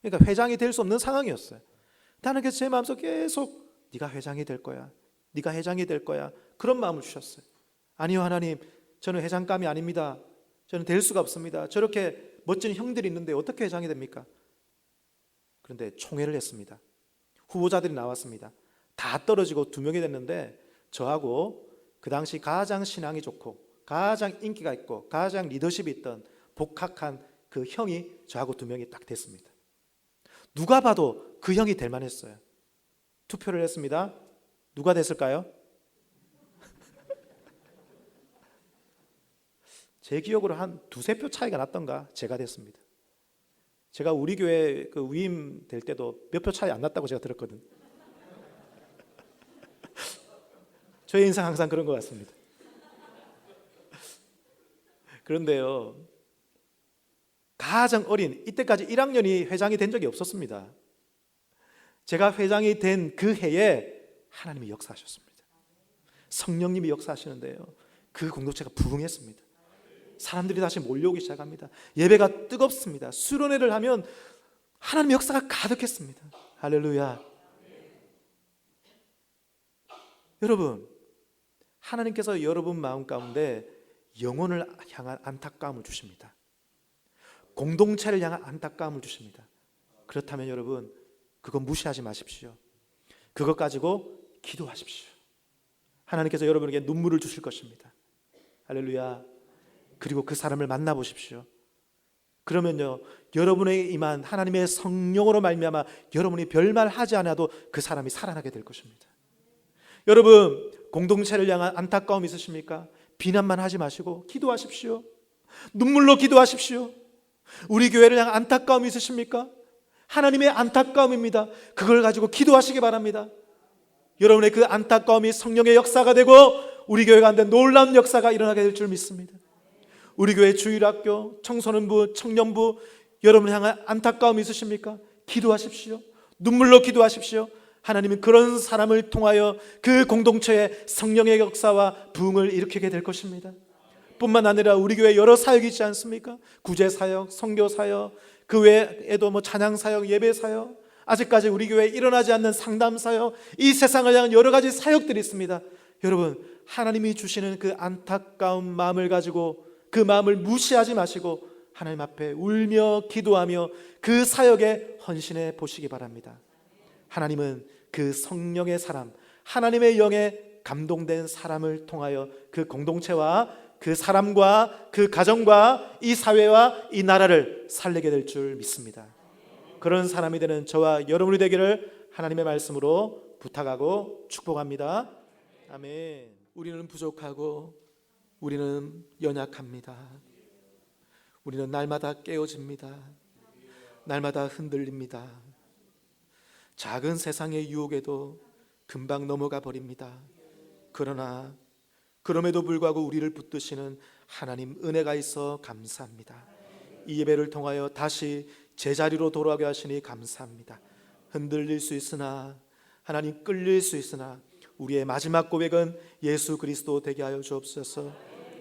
그러니까 회장이 될 수 없는 상황이었어요. 하나님께서 제 마음속에 계속 네가 회장이 될 거야, 네가 회장이 될 거야, 그런 마음을 주셨어요. 아니요 하나님, 저는 회장감이 아닙니다. 저는 될 수가 없습니다. 저렇게 멋진 형들이 있는데 어떻게 회장이 됩니까? 그런데 총회를 했습니다. 후보자들이 나왔습니다. 다 떨어지고 2명이 됐는데 저하고 그 당시 가장 신앙이 좋고 가장 인기가 있고 가장 리더십이 있던 복학한 그 형이 저하고 2명이 딱 됐습니다. 누가 봐도 그 형이 될 만했어요. 투표를 했습니다. 누가 됐을까요? 제 기억으로 한 2-3표 차이가 났던가 제가 됐습니다. 제가 우리 교회 그 위임 될 때도 몇 표 차이 안 났다고 제가 들었거든요. 저의 인상 항상 그런 것 같습니다. 그런데요, 가장 어린, 이때까지 1학년이 회장이 된 적이 없었습니다. 제가 회장이 된 그 해에 하나님이 역사하셨습니다. 성령님이 역사하시는데요, 그 공동체가 부흥했습니다. 사람들이 다시 몰려오기 시작합니다. 예배가 뜨겁습니다. 수련회를 하면 하나님의 역사가 가득했습니다. 할렐루야. 여러분, 하나님께서 여러분 마음 가운데 영혼을 향한 안타까움을 주십니다. 공동체를 향한 안타까움을 주십니다. 그렇다면 여러분, 그거 무시하지 마십시오. 그것 가지고 기도하십시오. 하나님께서 여러분에게 눈물을 주실 것입니다. 할렐루야. 그리고 그 사람을 만나보십시오. 그러면요, 여러분에게 임한 하나님의 성령으로 말미암아 여러분이 별말 하지 않아도 그 사람이 살아나게 될 것입니다. 여러분, 공동체를 향한 안타까움 있으십니까? 비난만 하지 마시고 기도하십시오. 눈물로 기도하십시오. 우리 교회를 향한 안타까움이 있으십니까? 하나님의 안타까움입니다. 그걸 가지고 기도하시기 바랍니다. 여러분의 그 안타까움이 성령의 역사가 되고 우리 교회 가운데 놀라운 역사가 일어나게 될 줄 믿습니다. 우리 교회 주일학교, 청소년부, 청년부, 여러분을 향한 안타까움이 있으십니까? 기도하십시오. 눈물로 기도하십시오. 하나님은 그런 사람을 통하여 그 공동체에 성령의 역사와 부흥을 일으키게 될 것입니다. 뿐만 아니라 우리 교회 여러 사역이 있지 않습니까? 구제사역, 선교사역, 그 외에도 찬양사역, 예배사역, 아직까지 우리 교회에 일어나지 않는 상담사역, 이 세상을 향한 여러 가지 사역들이 있습니다. 여러분, 하나님이 주시는 그 안타까운 마음을 가지고 그 마음을 무시하지 마시고 하나님 앞에 울며 기도하며 그 사역에 헌신해 보시기 바랍니다. 하나님은 그 성령의 사람, 하나님의 영에 감동된 사람을 통하여 그 공동체와 그 사람과 그 가정과 이 사회와 이 나라를 살리게 될 줄 믿습니다. 그런 사람이 되는 저와 여러분이 되기를 하나님의 말씀으로 부탁하고 축복합니다. 아멘. 우리는 부족하고 우리는 연약합니다. 우리는 날마다 깨어집니다. 날마다 흔들립니다. 작은 세상의 유혹에도 금방 넘어가 버립니다. 그러나 그럼에도 불구하고 우리를 붙드시는 하나님 은혜가 있어 감사합니다. 이 예배를 통하여 다시 제자리로 돌아가게 하시니 감사합니다. 흔들릴 수 있으나 하나님 끌릴 수 있으나 우리의 마지막 고백은 예수 그리스도 되게 하여 주옵소서.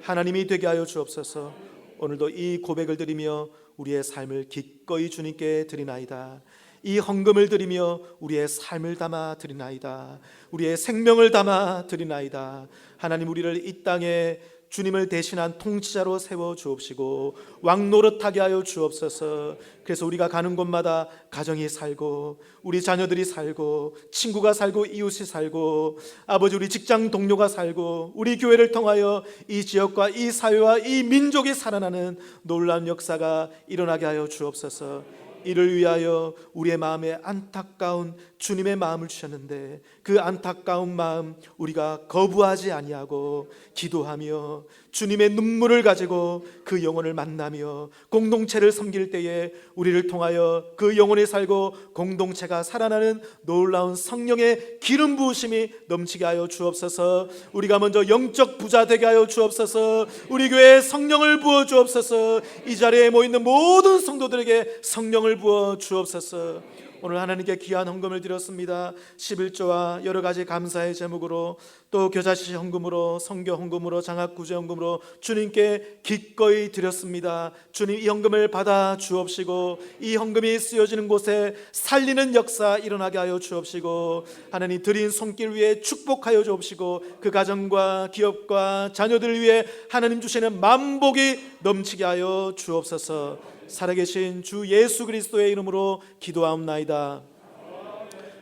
하나님이 되게 하여 주옵소서. 오늘도 이 고백을 드리며 우리의 삶을 기꺼이 주님께 드리나이다. 이 헌금을 드리며 우리의 삶을 담아 드리나이다. 우리의 생명을 담아 드리나이다. 하나님, 우리를 이 땅에 주님을 대신한 통치자로 세워 주옵시고 왕노릇하게 하여 주옵소서. 그래서 우리가 가는 곳마다 가정이 살고 우리 자녀들이 살고 친구가 살고 이웃이 살고 아버지 우리 직장 동료가 살고 우리 교회를 통하여 이 지역과 이 사회와 이 민족이 살아나는 놀라운 역사가 일어나게 하여 주옵소서. 이를 위하여 우리의 마음에 안타까운 주님의 마음을 주셨는데 그 안타까운 마음 우리가 거부하지 아니하고 기도하며 주님의 눈물을 가지고 그 영혼을 만나며 공동체를 섬길 때에 우리를 통하여 그 영혼이 살고 공동체가 살아나는 놀라운 성령의 기름 부으심이 넘치게 하여 주옵소서. 우리가 먼저 영적 부자 되게 하여 주옵소서. 우리 교회에 성령을 부어 주옵소서. 이 자리에 모이는 모든 성도들에게 성령을 부어 주옵소서. 오늘 하나님께 귀한 헌금을 드렸습니다. 11조와 여러 가지 감사의 제목으로 또 교자시 헌금으로 선교 헌금으로 장학구제 헌금으로 주님께 기꺼이 드렸습니다. 주님, 이 헌금을 받아 주옵시고 이 헌금이 쓰여지는 곳에 살리는 역사 일어나게 하여 주옵시고 하나님 드린 손길 위에 축복하여 주옵시고 그 가정과 기업과 자녀들 위해 하나님 주시는 만복이 넘치게 하여 주옵소서. 살아계신 주 예수 그리스도의 이름으로 기도하옵나이다.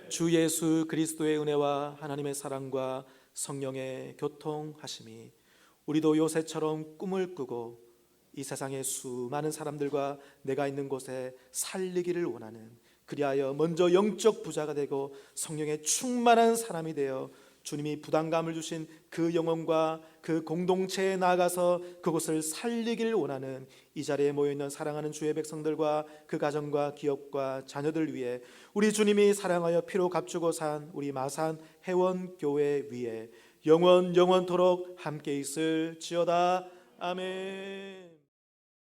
주 예수 그리스도의 은혜와 하나님의 사랑과 성령의 교통하심이 우리도 요새처럼 꿈을 꾸고 이 세상의 수많은 사람들과 내가 있는 곳에 살리기를 원하는, 그리하여 먼저 영적 부자가 되고 성령의 충만한 사람이 되어 주님이 부담감을 주신 그 영혼과 그 공동체에 나아가서 그곳을 살리기를 원하는 이 자리에 모여있는 사랑하는 주의 백성들과 그 가정과 기업과 자녀들 위해 우리 주님이 사랑하여 피로 값주고 산 우리 마산 회원교회 위에 영원토록 함께 있을지어다. 아멘.